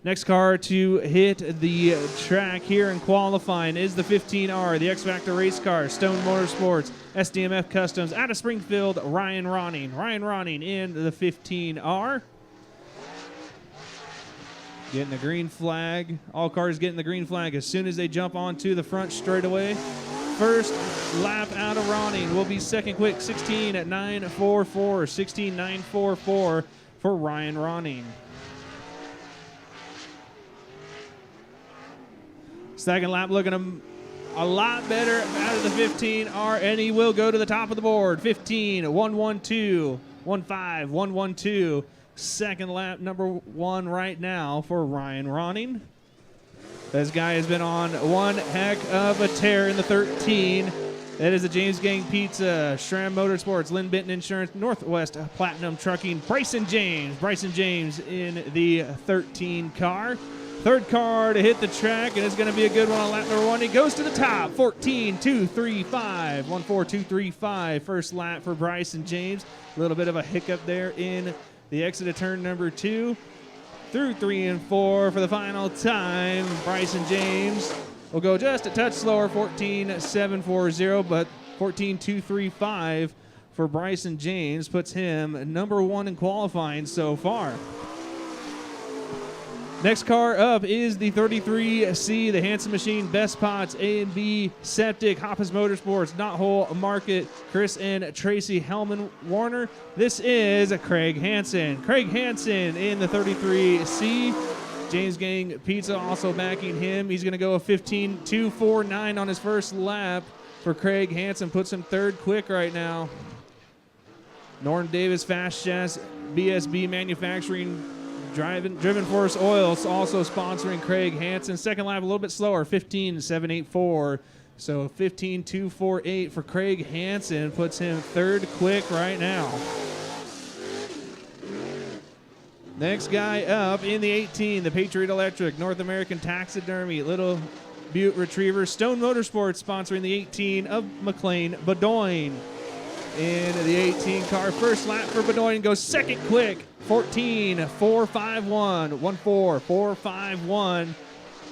Next car to hit the track here in qualifying is the 15R, the X Factor race car, Stone Motorsports, SDMF Customs, out of Springfield, Ryan Ronning. Ryan Ronning in the 15R. Getting the green flag. All cars getting the green flag as soon as they jump onto the front straightaway. First lap out of Ronning will be second quick, 16.944, 16.944 for Ryan Ronning. Second lap looking a lot better out of the 15R, and he will go to the top of the board. 15.112, 1.5.112. Second lap, number one right now for Ryan Ronning. This guy has been on one heck of a tear in the 13. That is the James Gang Pizza, Schramm Motorsports, Lynn Benton Insurance, Northwest Platinum Trucking, Bryson James. Bryson James in the 13 car. Third car to hit the track, and it's going to be a good one on lap number one. He goes to the top, 14.235, 1.4235. First lap for Bryson James. A little bit of a hiccup there in the exit of turn number 2. Through 3 and 4 for the final time. Bryson James will go just a touch slower, 14.740, but 14.235 for Bryson James puts him number 1 in qualifying so far. Next car up is the 33C, the Hanson Machine, Best Pots, A and B, Septic, Hoppus Motorsports, Knothole Market, Chris and Tracy Hellman Warner. This is Craig Hansen. Craig Hansen in the 33C. James Gang Pizza also backing him. He's going to go a 15.249 on his first lap for Craig Hansen. Puts him third quick right now. Norton Davis Fast Chess, BSB Manufacturing, Driven Force Oils also sponsoring Craig Hansen. Second lap a little bit slower, 15.784. So 15.248 for Craig Hansen puts him third quick right now. Next guy up in the 18, the Patriot Electric, North American Taxidermy, Little Butte Retriever, Stone Motorsports sponsoring the 18 of McLean Bedoin. In the 18 car, first lap for Bedoin goes second quick, 14.451, 1.4451.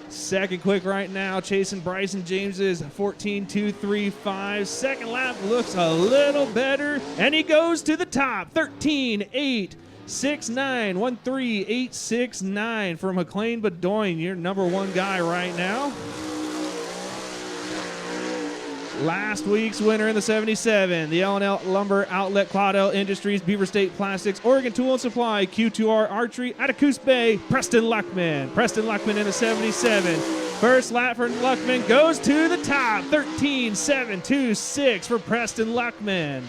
Second quick right now, chasing Bryson James's 14.235. Second lap looks a little better, and he goes to the top, 13.869, 13.869 for McLean Bedoin, your number 1 guy right now. Last week's winner in the 77, the L&L Lumber Outlet, Claudel Industries, Beaver State Plastics, Oregon Tool and Supply, Q2R Archery, out of Coos Bay, Preston Luckman. Preston Luckman in the 77. First lap for Luckman goes to the top, 13.726 for Preston Luckman.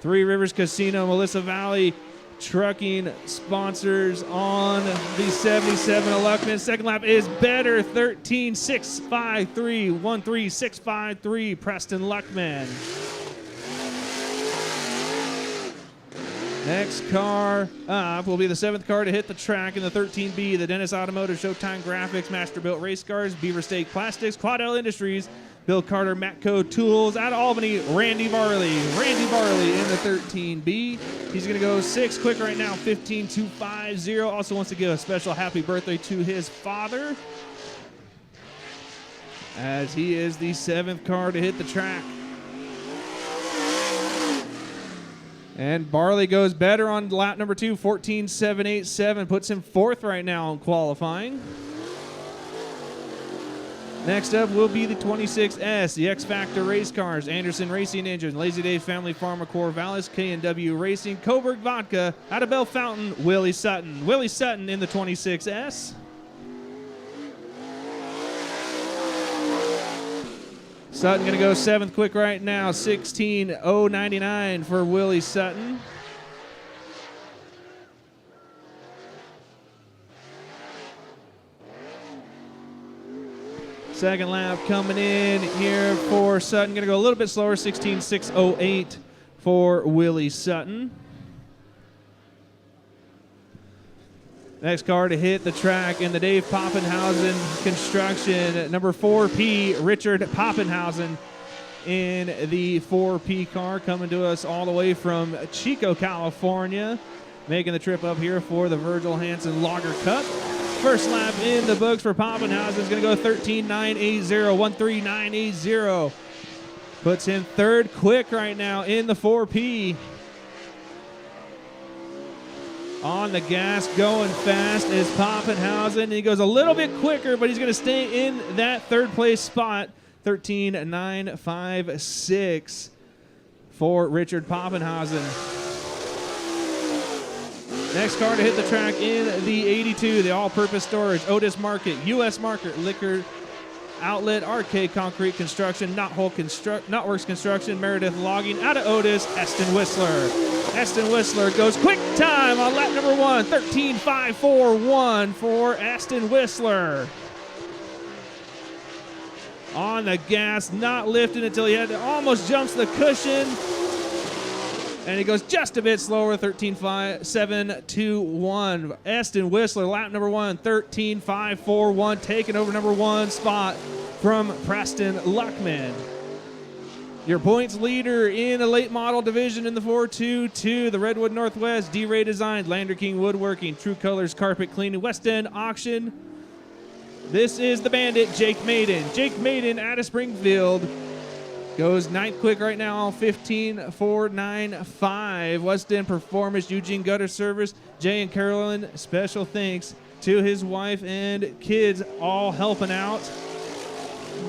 Three Rivers Casino, Melissa Valley Trucking sponsors on the 77 of Luckman. Second lap is better, 13.653, 13.653, Preston Luckman. Next car up will be the 7th car to hit the track in the 13B, the Dennis Automotive, Showtime Graphics, Masterbuilt Race Cars, Beaver State Plastics, Claudel Industries, Bill Carter, Matco Tools, out of Albany, Randy Varley. Randy Varley in the 13B. He's going to go 6 quick right now, 15.250. Also wants to give a special happy birthday to his father, as he is the 7th car to hit the track. And Barley goes better on lap number 2, 14.787, puts him 4th right now in qualifying. Next up will be the 26S, the X Factor race cars, Anderson Racing Engine, Lazy Dave Family Farmer, Corvallis, K&W Racing, Coburg Vodka, out of Bell Fountain, Willie Sutton. Willie Sutton in the 26S. Sutton going to go 7th quick right now, 16.099 for Willie Sutton. Second lap coming in here for Sutton. Going to go a little bit slower, 16.608 for Willie Sutton. Next car to hit the track in the Dave Poppenhausen construction, number 4P, Richard Poppenhausen in the 4P car, coming to us all the way from Chico, California. making the trip up here for the Virgil Hansen Lager Cup. First lap in the books for Pappenhausen is going to go 13.980, 13.980. Puts him third quick right now in the 4P. On the gas, going fast is Pappenhausen. He goes a little bit quicker, but he's going to stay in that third place spot. 13.956 for Richard Pappenhausen. Next car to hit the track in the 82, the all-purpose storage, Otis Market, U.S. Market, Liquor Outlet, RK Concrete Construction, Knotworks Construction, Meredith Logging, out of Otis, Eston Whistler. Eston Whistler goes quick time on lap number 1, 13.541 for Eston Whistler. On the gas, not lifting until he almost jumps the cushion. And he goes just a bit slower, 13.571. Eston Whistler, lap number 1, 13.541, taking over number 1 spot from Preston Luckman. Your points leader in the late model division in the 422, the Redwood Northwest, D-Ray Design, Lander King Woodworking, True Colors Carpet Cleaning, West End Auction. This is the Bandit, Jake Maiden. Jake Maiden out of Springfield. Goes 9th quick right now, 15.495. West End Performance, Eugene Gutter Service, Jay and Carolyn, special thanks to his wife and kids all helping out.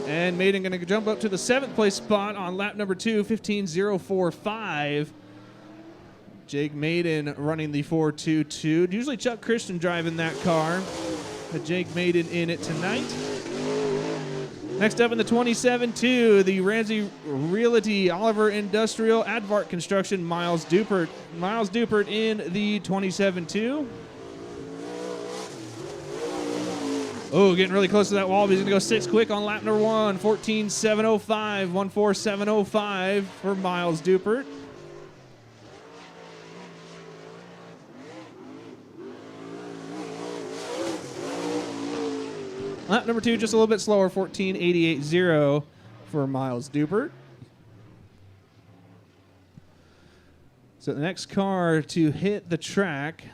And Maiden going to jump up to the 7th place spot on lap number 2, 15.045. Jake Maiden running the 422. Usually Chuck Christian driving that car, but Jake Maiden in it tonight. Next up in the 27-2, the Ramsey Realty, Oliver Industrial, Advart Construction, Miles Dupert. Miles Dupert in the 27-2. Oh, getting really close to that wall, but he's going to go 6 quick on lap number 1, 14.705, 14705 for Miles Dupert. Lap number 2, just a little bit slower, 14.880 for Miles Dupert. So the next car to hit the track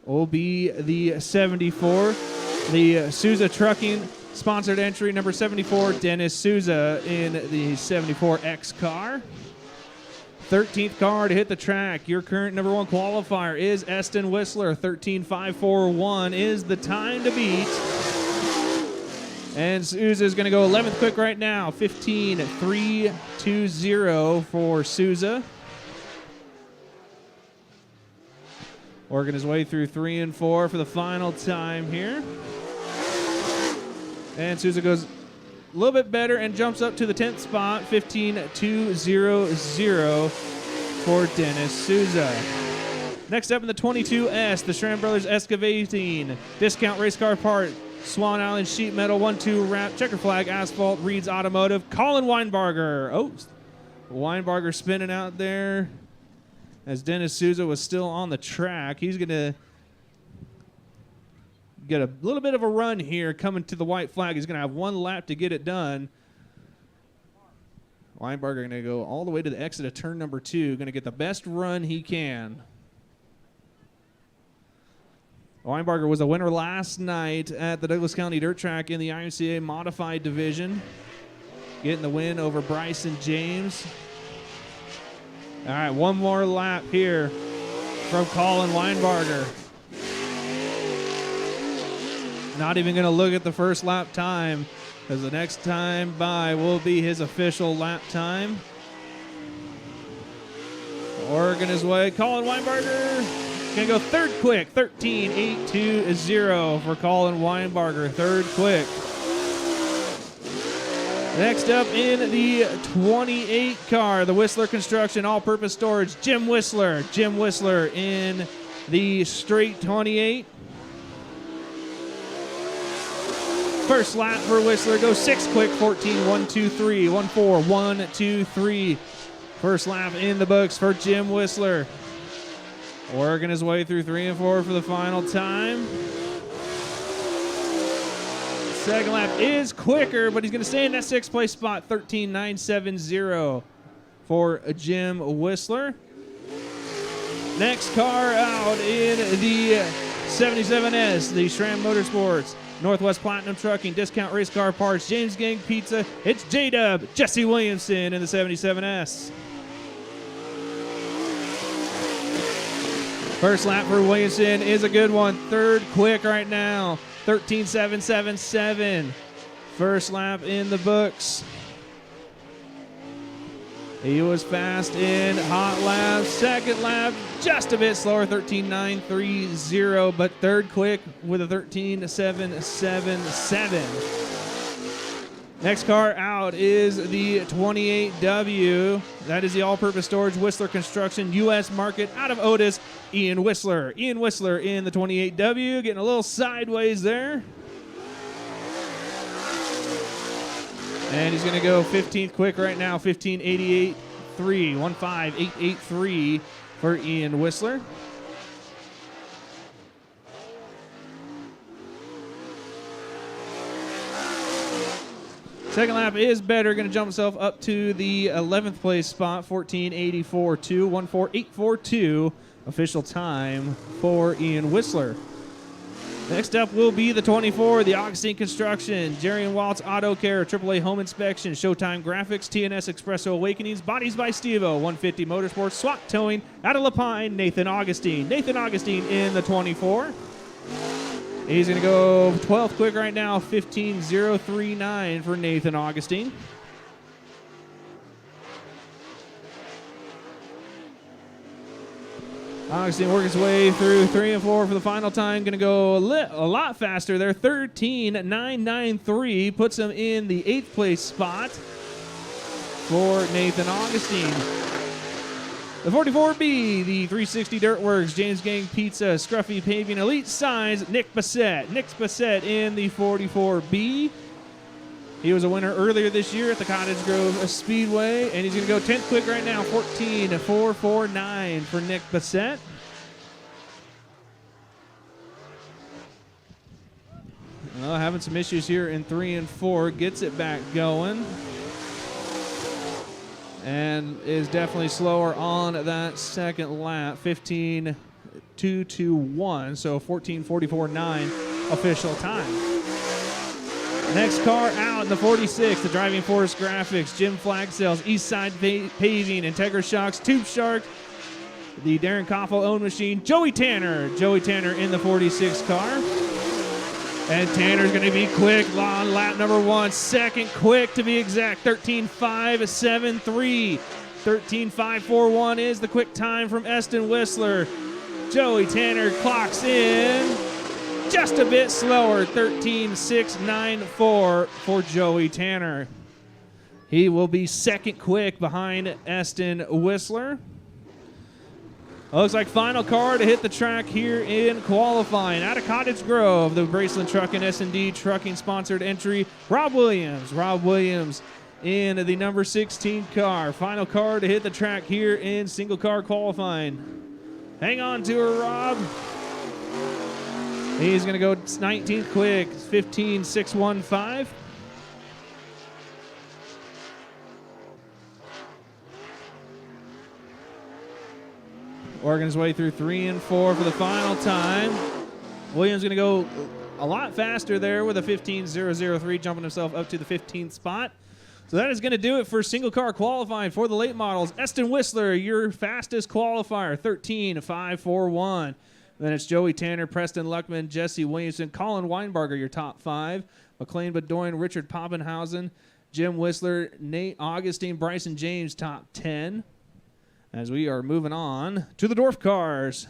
will be the 74, the Souza Trucking sponsored entry, number 74, Dennis Souza in the 74X car. 13th car to hit the track. Your current number 1 qualifier is Eston Whistler. 13.541 is the time to beat. And Souza is going to go 11th quick right now. 15.320 for Souza. Working his way through 3 and 4 for the final time here. And Souza goes a little bit better and jumps up to the 10th spot, 15.200 for Dennis Souza. Next up in the 22S, the Schramm Brothers Excavating, Discount Race Car Part, Swan Island Sheet Metal, 1-2 Wrap, Checker Flag Asphalt, Reed's Automotive, Colin Weinbarger. Oh, Weinbarger spinning out there as Dennis Souza was still on the track. He's going to get a little bit of a run here coming to the white flag. He's going to have 1 lap to get it done. Weinbarger going to go all the way to the exit of turn number 2. Going to get the best run he can. Weinbarger was a winner last night at the Douglas County Dirt Track in the IMCA Modified Division. Getting the win over Bryson James. All right, 1 more lap here from Colin Weinbarger. Not even going to look at the first lap time, because the next time by will be his official lap time. Working his way, Colin Weinbarger going to go 3rd quick, 13.820 for Colin Weinbarger, 3rd quick. Next up in the 28 car, the Whistler Construction All-Purpose Storage, Jim Whistler. Jim Whistler in the straight 28. First lap for Whistler, goes 6 quick, 14.123, 14123. First lap in the books for Jim Whistler. Working his way through 3 and 4 for the final time. Second lap is quicker, but he's going to stay in that 6th place spot, 13.970 for Jim Whistler. Next car out in the 77S, the SRAM Motorsports, Northwest Platinum Trucking, Discount Race Car Parts, James Gang Pizza. It's J-Dub, Jesse Williamson in the 77S. First lap for Williamson is a good one. Third quick right now, 13.777. First lap in the books. He was fast in hot laps. Second lap, just a bit slower, 13.930, but third quick with a 13.777. Next car out is the 28W. That is the all-purpose storage Whistler Construction U.S. market out of Otis, Ian Whistler. Ian Whistler in the 28W, getting a little sideways there. And he's going to go 15th quick right now, 15.88.3, 15.883 for Ian Whistler. Second lap is better, going to jump himself up to the 11th place spot, 14.84.2, 14.842 official time for Ian Whistler. Next up will be the 24, the Augustine Construction, Jerry and Waltz Auto Care, AAA Home Inspection, Showtime Graphics, TNS Espresso Awakenings, Bodies by Stevo, 150 Motorsports, SWAT Towing, out of Lapine, Nathan Augustine. Nathan Augustine in the 24. He's going to go 12th quick right now, 15.039 for Nathan Augustine. Augustine working his way through 3 and 4 for the final time. Going to go a lot faster there. 13.993 puts him in the 8th place spot for Nathan Augustine. The 44B, the 360 Dirtworks, James Gang Pizza, Scruffy Paving, Elite Signs, Nick Bassett. Nick Bassett in the 44B. He was a winner earlier this year at the Cottage Grove Speedway, and he's going to go 10th quick right now, 14.449 for Nick Bassett. Well, having some issues here in 3 and 4, gets it back going. And is definitely slower on that second lap, 15.221, so 14.44.9 official time. Next car out in the 46, the Driving Force Graphics, Jim Flagsells, Eastside Paving, Integra Shocks, Tube Shark, the Darren Koffel owned machine, Joey Tanner. Joey Tanner in the 46 car. And Tanner's going to be quick on lap number 1. Second quick to be exact, 13.573. 13.541 is the quick time from Eston Whistler. Joey Tanner clocks in just a bit slower, 13.694 for Joey Tanner. He will be second quick behind Eston Whistler. Looks like final car to hit the track here in qualifying. Out of Cottage Grove, the Braceland Truck and S&D Trucking sponsored entry, Rob Williams. Rob Williams in the number 16 car. Final car to hit the track here in single car qualifying. Hang on to her, Rob. He's going to go 19th quick, 15.615. Working his way through 3 and 4 for the final time. Williams going to go a lot faster there with a 15.003, jumping himself up to the 15th spot. So that is going to do it for single car qualifying for the late models. Eston Whistler, your fastest qualifier, 13.541. Then it's Joey Tanner, Preston Luckman, Jesse Williamson, Colin Weinbarger, your top 5. McLean Bedoin, Richard Poppenhausen, Jim Whistler, Nate Augustine, Bryson James, top 10. As we are moving on to the dwarf cars.